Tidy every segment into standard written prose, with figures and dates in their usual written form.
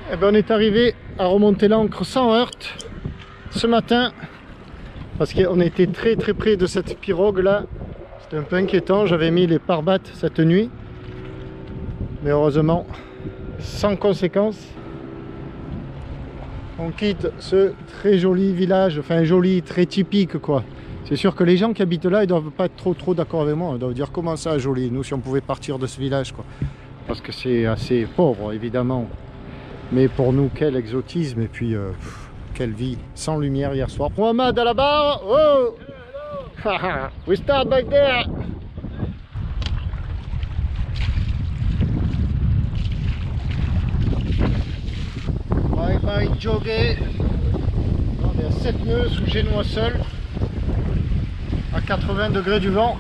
Eh ben, on est arrivé à remonter l'ancre sans heurte ce matin parce qu'on était très près de cette pirogue là. C'était un peu inquiétant, j'avais mis les pare-battes cette nuit, mais heureusement sans conséquence. On quitte ce très joli village, enfin joli, très typique quoi. C'est sûr que les gens qui habitent là, ils doivent pas être trop d'accord avec moi. Ils doivent dire comment ça joli, nous si on pouvait partir de ce village quoi. Parce que c'est assez pauvre évidemment. Mais pour nous, quel exotisme et puis quelle vie sans lumière hier soir. Mohamed à la barre. Oh, we start back there. Bye bye jogger. On est à 7 nœuds sous génois seul, à 80 degrés du vent,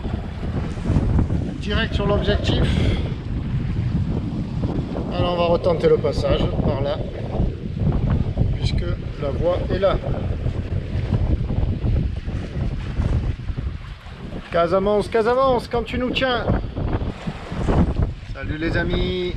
direct sur l'objectif. Alors on va retenter le passage par là, puisque la voie est là. Casamance, Casamance, quand tu nous tiens. Salut les amis.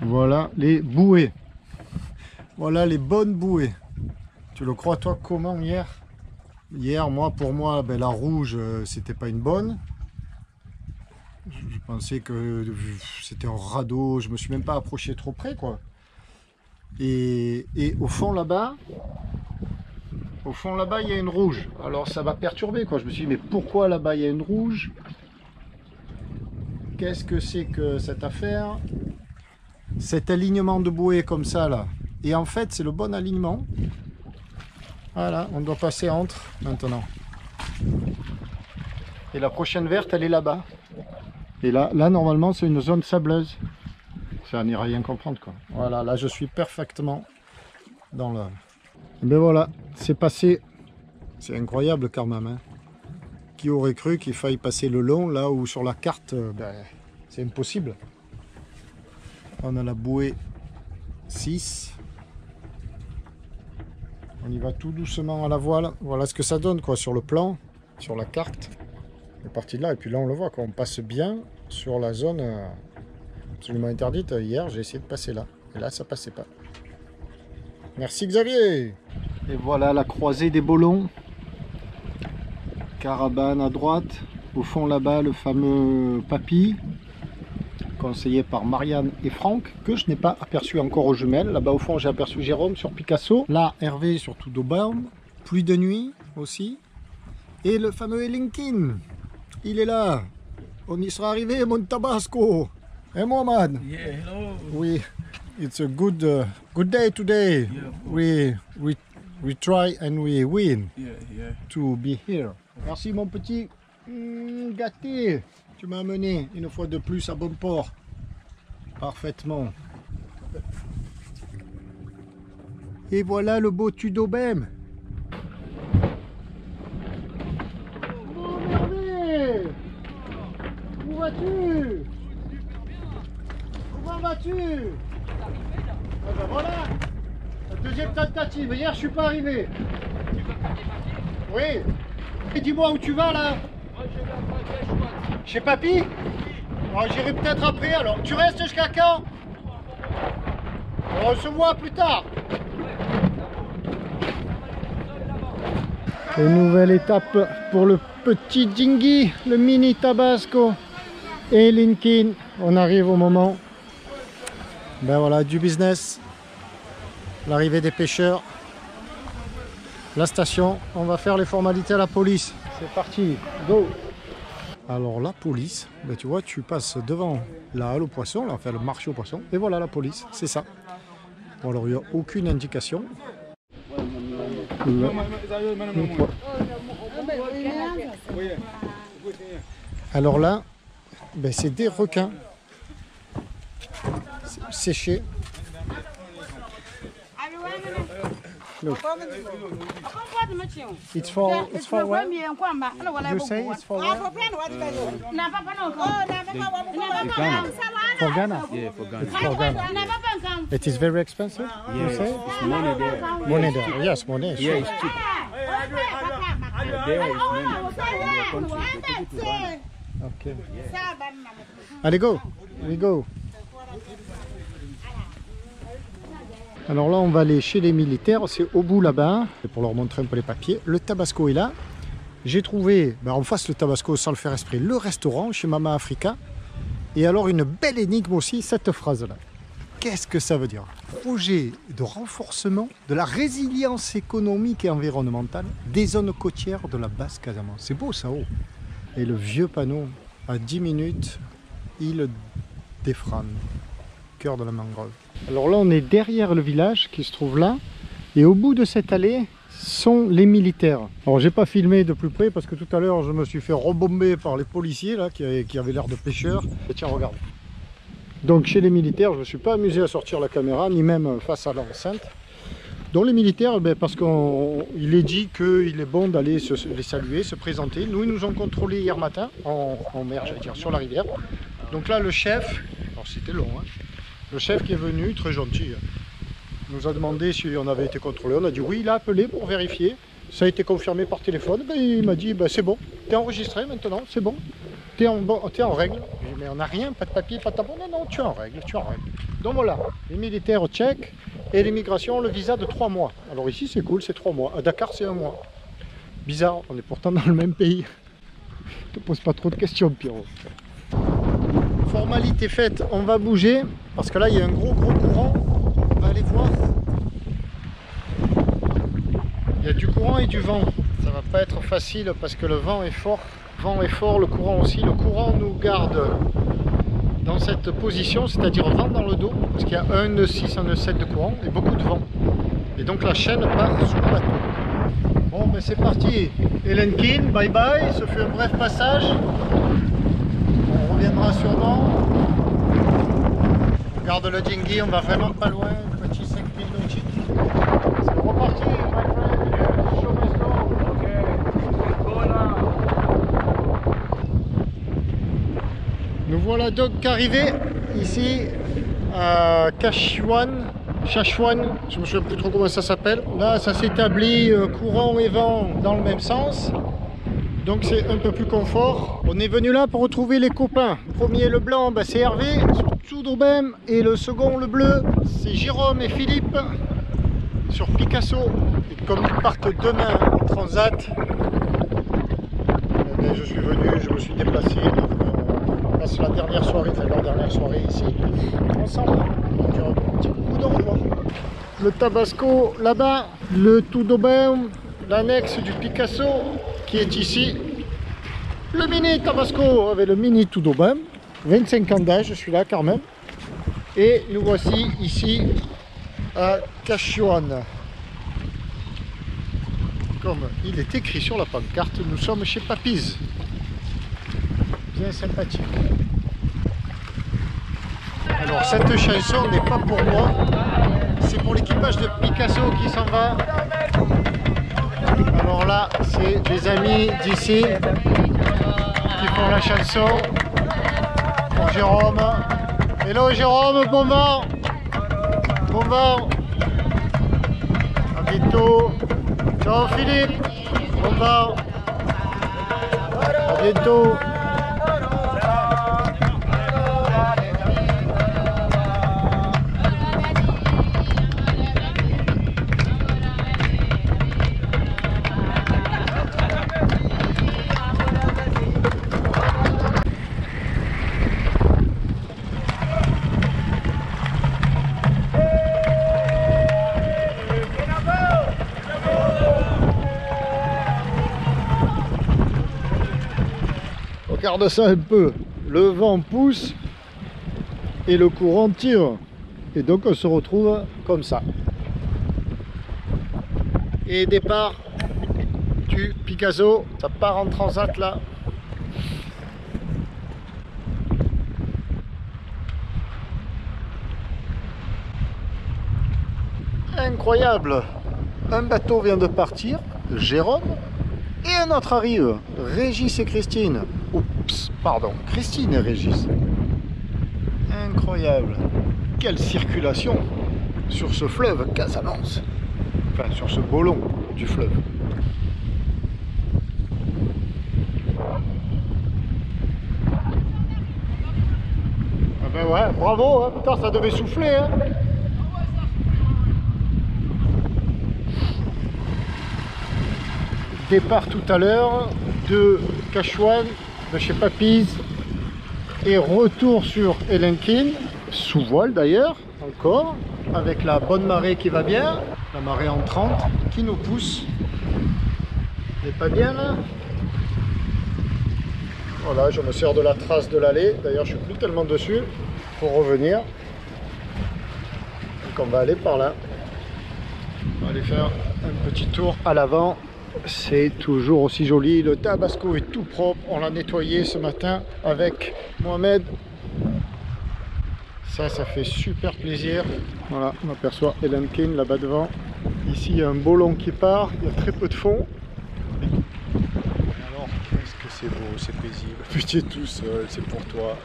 Voilà les bouées. Voilà les bonnes bouées. Tu le crois toi comment hier? Hier, pour moi, ben, la rouge, c'était pas une bonne. Je pensais que c'était un radeau, je me suis même pas approché trop près quoi. Et au fond là-bas, il y a une rouge. Alors ça va perturber quoi. Je me suis dit mais pourquoi là-bas il y a une rouge? Qu'est-ce que c'est que cette affaire? Cet alignement de bouée comme ça là. Et en fait c'est le bon alignement. Voilà, on doit passer entre maintenant. Et la prochaine verte elle est là-bas. Et là normalement c'est une zone sableuse. Ça n'ira rien comprendre quoi. Voilà, là je suis parfaitement dans le... Mais voilà, c'est passé. C'est incroyable quand même. Hein. Qui aurait cru qu'il faille passer le long là où sur la carte, ben, c'est impossible. On a la bouée 6. On y va tout doucement à la voile. Voilà ce que ça donne quoi sur le plan, sur la carte. On est parti de là et puis là on le voit quoi. On passe bien sur la zone absolument interdite. Hier j'ai essayé de passer là. Et là ça passait pas. Merci Xavier. Et voilà la croisée des Bollons. Caravane à droite. Au fond là-bas le fameux papy. Conseillé par Marianne et Franck, que je n'ai pas aperçu encore aux jumelles. Là-bas au fond j'ai aperçu Jérôme sur Picasso. Là Hervé sur Tudobaum. Pluie de nuit aussi. Et le fameux Linkin. Il est là. On y sera arrivé, mon Tabasco. Hey Mohamed. Yeah, hello. Oui. It's a good day today. Yeah. We try and we win. Yeah. To be here. Merci mon petit gâté. Tu m'as amené une fois de plus à bon port. Parfaitement. Et voilà le beau Tudobaum. Bon Hervé, où vas-tu? Comment vas-tu? Ah ben voilà, la deuxième tentative. Hier je suis pas arrivé. Oui. Et dis-moi où tu vas là? Chez Papy? Oh, j'irai peut-être après alors. Tu restes jusqu'à quand? On se voit plus tard. Une nouvelle étape pour le petit dinghy, le mini Tabasco et Linkin. On arrive au moment, ben voilà, du business. L'arrivée des pêcheurs. La station, on va faire les formalités à la police. C'est parti, go! Alors la police, ben tu vois, tu passes devant la halle aux poissons, là, enfin le marché aux poissons, et voilà la police, c'est ça. Bon, alors il n'y a aucune indication. Alors là, ben c'est des requins séchés. Look. It's for what? You say it's for what? for Ghana? Yeah, for Ghana. It's for Ghana. It is very expensive, you Yeah, say? it's money there. Money there. Yes, money. Here Sure. it's cheap. There is money. In your country, they take it to Ghana. Okay. Allez, go. We go. Alors là, on va aller chez les militaires. C'est au bout là-bas. Pour leur montrer un peu les papiers. Le Tabasco est là. J'ai trouvé, en face le Tabasco, sans le faire esprit, le restaurant chez Mama Africa. Et alors, une belle énigme aussi, cette phrase-là. Qu'est-ce que ça veut dire? Projet de renforcement de la résilience économique et environnementale des zones côtières de la Basse-Casamance. C'est beau ça, oh. Et le vieux panneau, à 10 minutes, île d'Efran, cœur de la mangrove. Alors là, on est derrière le village qui se trouve là. Et au bout de cette allée sont les militaires. Alors j'ai pas filmé de plus près parce que tout à l'heure je me suis fait rebomber par les policiers là qui avaient l'air de pêcheurs. Et tiens, regarde. Donc chez les militaires, je ne me suis pas amusé à sortir la caméra, ni même face à l'enceinte. Donc les militaires, parce qu'il est dit qu'il est bon d'aller les saluer, se présenter. Nous, ils nous ont contrôlés hier matin, en mer, j'allais dire, sur la rivière. Donc là, le chef, alors c'était long, hein, le chef qui est venu, très gentil, nous a demandé si on avait été contrôlé. On a dit oui, il a appelé pour vérifier. Ça a été confirmé par téléphone. Il m'a dit, c'est bon, t'es enregistré maintenant, c'est bon. T'es en règle. Mais on n'a rien, pas de papier, pas de tampon. Non, non, tu es en règle, tu es en règle. Donc voilà, les militaires tchèques et l'immigration, le visa de 3 mois. Alors ici c'est cool, c'est 3 mois. À Dakar c'est 1 mois. Bizarre, on est pourtant dans le même pays. Ne te pose pas trop de questions, Pierrot. Formalité faite, on va bouger. Parce que là il y a un gros courant. On va aller voir. Il y a du courant et du vent. Ça va pas être facile parce que le vent est fort. Le vent est fort, le courant aussi. Le courant nous garde dans cette position, c'est-à-dire vent dans le dos, parce qu'il y a 1 nœud 6, 1 nœud 7 de courant et beaucoup de vent. Et donc la chaîne part sous le bateau. Bon, ben c'est parti. Elenkin, bye bye. Ce fut un bref passage. On reviendra sûrement. On garde le dinghy, on va vraiment pas loin. Petit 5 000 nautiques. C'est reparti, my friend. Show me stone. Nous voilà donc arrivés ici à Kashwan, je me souviens plus trop comment ça s'appelle. Là ça s'établit courant et vent dans le même sens, donc c'est un peu plus confort. On est venu là pour retrouver les copains. Le premier, le blanc, c'est Hervé sur Tsoudobem, et le second, le bleu, c'est Jérôme et Philippe sur Picasso. Et comme ils partent demain en transat, je suis venu, je me suis déplacé. C'est la dernière soirée, enfin leur dernière soirée ici, ensemble. Donc un petit coup de revoir. Le Tabasco là-bas, le Tsoudobem, l'annexe du Picasso qui est ici. Le mini Tabasco avec le mini Tsoudobem, 25 ans d'âge, je suis là quand même. Et nous voici ici à Kashwan. Comme il est écrit sur la pancarte, nous sommes chez Papy's. Bien sympathique. Alors cette chanson n'est pas pour moi, c'est pour l'équipage de Picasso qui s'en va. Alors là, c'est des amis d'ici qui font la chanson. Pour Jérôme. Hello Jérôme, bon vent. Bon vent. À bientôt. Ciao Philippe. Bon vent. À bientôt. Regarde ça un peu, le vent pousse et le courant tire, et donc on se retrouve comme ça. Et départ du Picasso, ça part en transat là. Incroyable, un bateau vient de partir, Jérôme, et un autre arrive, Régis et Christine. Oups, pardon, Christine et Régis. Incroyable. Quelle circulation sur ce fleuve Casamance. Enfin, sur ce beau long du fleuve. Ah ben ouais, bravo, hein. Putain, ça devait souffler. Hein. Départ tout à l'heure de Cachouane, de chez Papy's, et retour sur Elenkin, sous voile d'ailleurs, encore, avec la bonne marée qui va bien, la marée entrante qui nous pousse. On n'est pas bien là. Voilà, je me sers de la trace de l'allée, d'ailleurs je suis plus tellement dessus pour revenir. Donc on va aller par là. On va aller faire un petit tour à l'avant. C'est toujours aussi joli, le Tabasco est tout propre, on l'a nettoyé ce matin avec Mohamed. Ça fait super plaisir. Voilà, on aperçoit Elenkin là-bas devant. Ici il y a un beau long qui part, il y a très peu de fond. Alors qu'est-ce que c'est beau, c'est paisible. Tu es tout seul, c'est pour toi.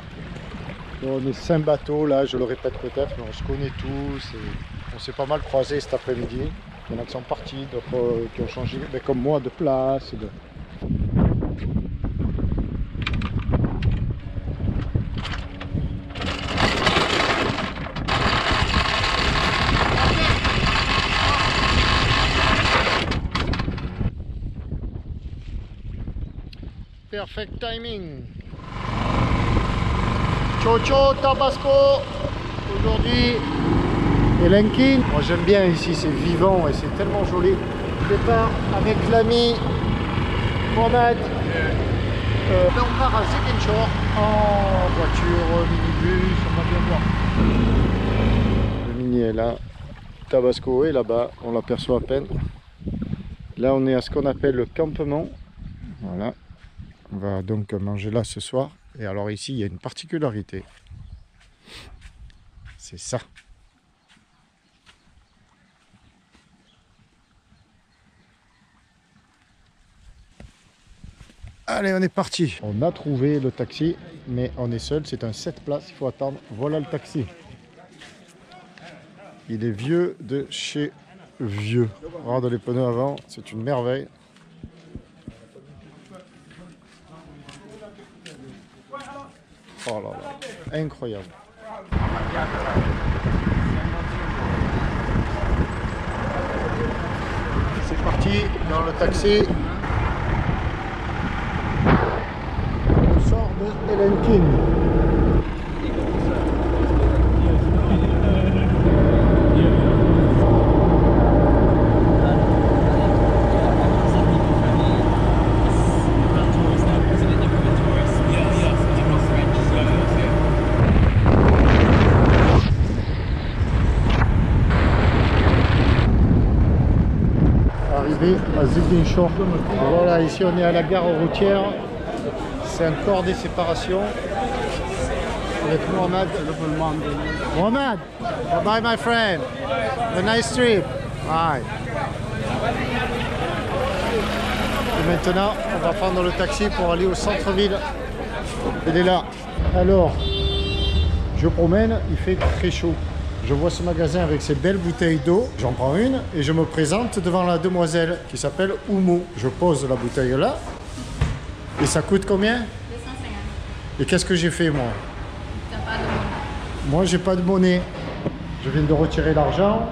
Bon, on est 5 bateaux là, je le répète peut-être, mais on se connaît tous. Et on s'est pas mal croisés cet après-midi. Il y en a qui sont partis, d'autres qui ont changé, mais comme moi, de place. Perfect timing. Ciao ciao Tabasco. Aujourd'hui Elenkin, moi j'aime bien ici, c'est vivant et c'est tellement joli. Départ avec l'ami Mohamed. Là on part à Ziguinchor en voiture, minibus, on va bien voir. Le mini est là, Tabasco est là-bas, on l'aperçoit à peine. Là on est à ce qu'on appelle le campement. Voilà, on va donc manger là ce soir. Et alors ici il y a une particularité, c'est ça. Allez, on est parti. On a trouvé le taxi, mais on est seul. C'est un 7 places, il faut attendre. Voilà le taxi. Il est vieux de chez vieux. Regarde les pneus avant, c'est une merveille. Oh là là, incroyable. C'est parti dans le taxi. De Elenkin. Arrivé à Ziguinchor. Voilà, ici on est à la gare routière. C'est un corps des séparations avec Mohamed. Mohamed, bye bye my friend. A nice trip. Bye. Et maintenant, on va prendre le taxi pour aller au centre-ville. Il est là. Alors, je promène, il fait très chaud. Je vois ce magasin avec ses belles bouteilles d'eau. J'en prends une et je me présente devant la demoiselle qui s'appelle Oumo. Je pose la bouteille là. Et ça coûte combien? 250. Et qu'est-ce que j'ai fait moi? T'as pas de monnaie. Moi j'ai pas de monnaie. Je viens de retirer l'argent.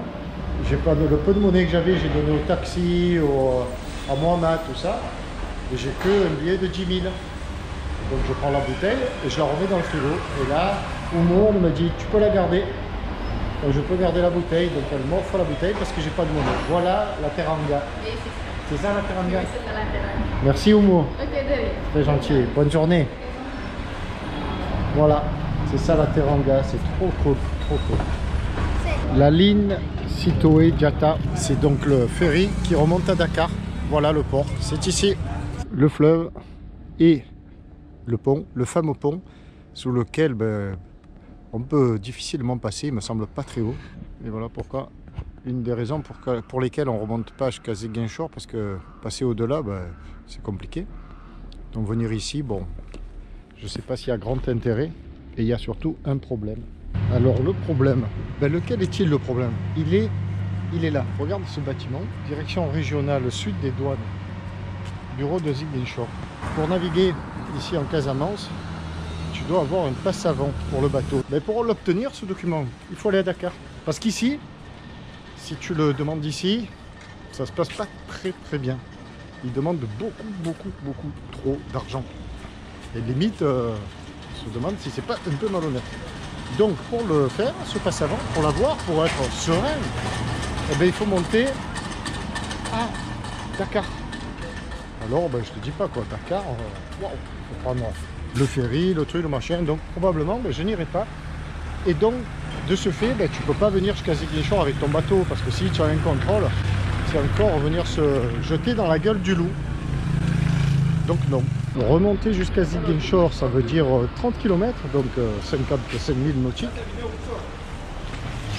J'ai pas le peu de monnaie que j'avais, j'ai donné au taxi, à Mohamed, tout ça. Et j'ai que un billet de 10 000. Donc je prends la bouteille et je la remets dans le frigo. Et là, Oumo me dit tu peux la garder. Donc je peux garder la bouteille. Donc elle m'offre la bouteille parce que j'ai pas de monnaie. Voilà la teranga. Oui, c'est ça. C'est ça la teranga? Oui, c'est ça la teranga. Merci Oumo. Ok, de rien. Très gentil. Bonne journée. Voilà, c'est ça la teranga. C'est trop cool, trop cool. La ligne Sitoé Diatta, c'est donc le ferry qui remonte à Dakar. Voilà le port, c'est ici. Le fleuve et le pont, le fameux pont sous lequel on peut difficilement passer, il me semble pas très haut. Et voilà pourquoi. Une des raisons pour lesquelles on ne remonte pas jusqu'à Ziguinchor, parce que passer au-delà, c'est compliqué. Donc venir ici, bon, je ne sais pas s'il y a grand intérêt, Et il y a surtout un problème. Alors le problème, ben lequel est-il le problème? Il est là. Regarde ce bâtiment, direction régionale sud des douanes, bureau de Ziguinchor. Pour naviguer ici en Casamance, tu dois avoir un passe avant pour le bateau. Mais pour l'obtenir, ce document, il faut aller à Dakar. Parce qu'ici, si tu le demandes d'ici, ça se passe pas très bien. Ils demandent beaucoup trop d'argent. Et limite, se demande si c'est pas un peu malhonnête. Donc pour le faire, ce passe avant, pour l'avoir, pour être serein, eh bien, il faut monter à Dakar. Alors ben, je te dis pas quoi, Dakar, wow, faut prendre le ferry, le truc, le machin, donc probablement ben, je n'irai pas. Et donc de ce fait, ben, tu peux pas venir jusqu'à Ziguinchor avec ton bateau, parce que si tu as un contrôle, c'est encore venir se jeter dans la gueule du loup. Donc non. Remonter jusqu'à Ziguinchor, ça veut dire 30 km, donc 55 000 nautiques.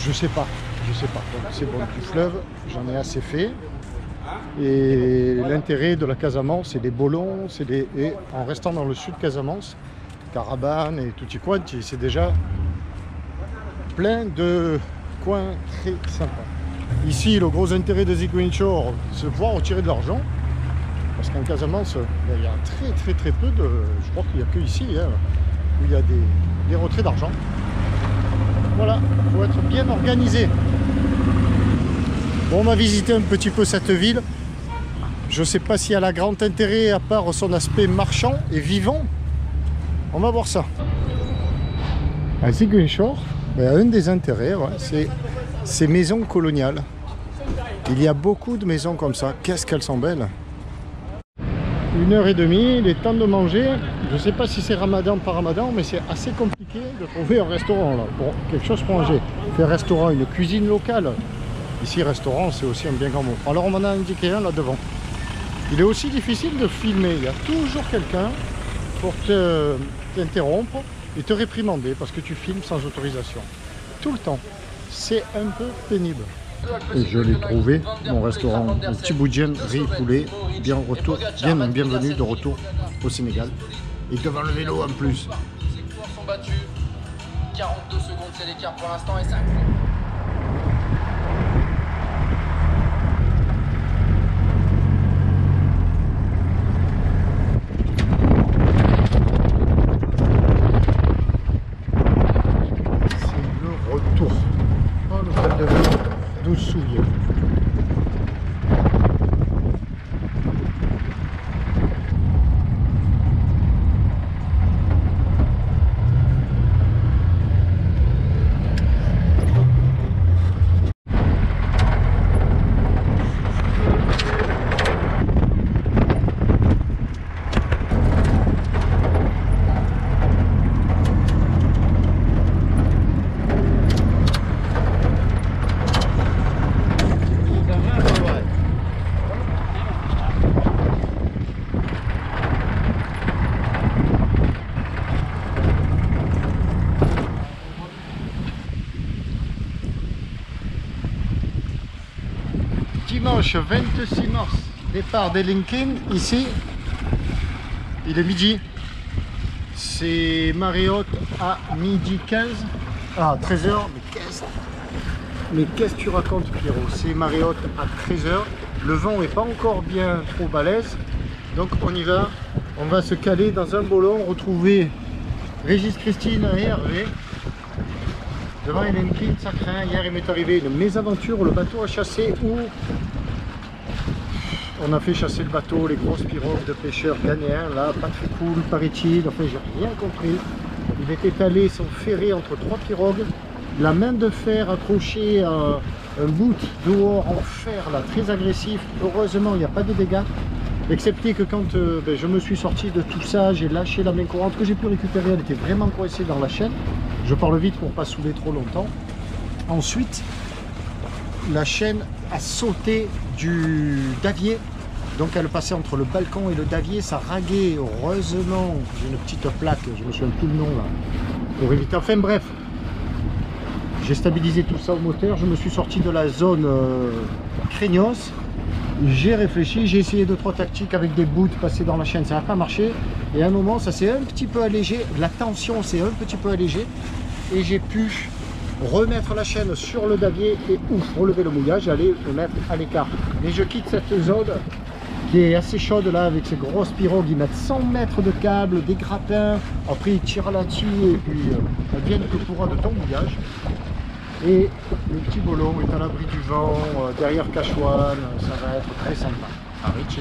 Je sais pas. Donc c'est bon, du fleuve, j'en ai assez fait. Et l'intérêt de la Casamance, c'est les bolons, et en restant dans le sud Casamance, Carabane et Tutti Quanti, c'est déjà plein de coins très sympas. Ici, le gros intérêt de Ziguinchor, c'est de pouvoir retirer de l'argent. Parce qu'en Casamance, il y a très peu de... Je crois qu'il n'y a que ici, hein, où il y a des retraits d'argent. Voilà, il faut être bien organisé. Bon, on va visiter un petit peu cette ville. Je ne sais pas si elle a grand intérêt à part son aspect marchand et vivant. On va voir ça. À Ziguinchor, un des intérêts, ouais, c'est ces maisons coloniales. Il y a beaucoup de maisons comme ça. Qu'est-ce qu'elles sont belles! 1h30, il est temps de manger. Je ne sais pas si c'est ramadan par ramadan, mais c'est assez compliqué de trouver un restaurant là, pour quelque chose pour manger. Faire restaurant, une cuisine locale. Ici, restaurant, c'est aussi un bien grand mot. Alors, on m'en a indiqué un là devant. Il est aussi difficile de filmer. Il y a toujours quelqu'un pour t'interrompre et te réprimander parce que tu filmes sans autorisation. Tout le temps. C'est un peu pénible. Et je l'ai trouvé, mon restaurant, un petit boudjen, riz, poulet, bienvenue de retour au Sénégal. Et devant le vélo en plus. Les coureurs sont battus. 42 secondes, c'est l'écart pour l'instant et ça. C'est le retour. Oh, le stade de vélo. 12 souliers. Dimanche 26 mars, départ des Lincoln, ici, il est midi, c'est Marriott à midi 15, ah 13h, mais qu'est-ce que tu racontes Pierrot, c'est Marriott à 13h, le vent n'est pas encore bien trop balèze, donc on y va, on va se caler dans un bolon, retrouver Régis, Christine et Hervé. Devant Lincoln, ça craint. Hier, il m'est arrivé une mésaventure. Le bateau a chassé où on a fait chasser le bateau, les grosses pirogues de pêcheurs ghanéens. Là, pas très cool, paraît-il. Enfin, j'ai rien compris. Il était allé son ferré entre trois pirogues. La main de fer accrochée à un bout dehors en fer, là, très agressif. Heureusement, il n'y a pas de dégâts. Excepté que quand je me suis sorti de tout ça, j'ai lâché la main courante que j'ai pu récupérer. Elle était vraiment coincée dans la chaîne. Je parle vite pour ne pas saouler trop longtemps. Ensuite, la chaîne a sauté du davier. Donc elle passait entre le balcon et le davier. Ça raguait. Heureusement, j'ai une petite plaque. Je me souviens plus le nom là. Pour éviter. Enfin bref. J'ai stabilisé tout ça au moteur. Je me suis sorti de la zone craignos. j'ai réfléchi, j'ai essayé 2-3 tactiques avec des bouts passés dans la chaîne, ça n'a pas marché. Et à un moment, ça s'est un petit peu allégé, la tension s'est un petit peu allégée et j'ai pu remettre la chaîne sur le davier et relever le mouillage et aller le mettre à l'écart. Et je quitte cette zone qui est assez chaude là avec ces grosses pirogues. Ils mettent 100 mètres de câble, des grappins, après ils tirent là-dessus et puis elles viennent que pourra de ton mouillage. Et le petit bolo est à l'abri du vent, derrière Cachoine, ça va être très sympa. À Ritchie.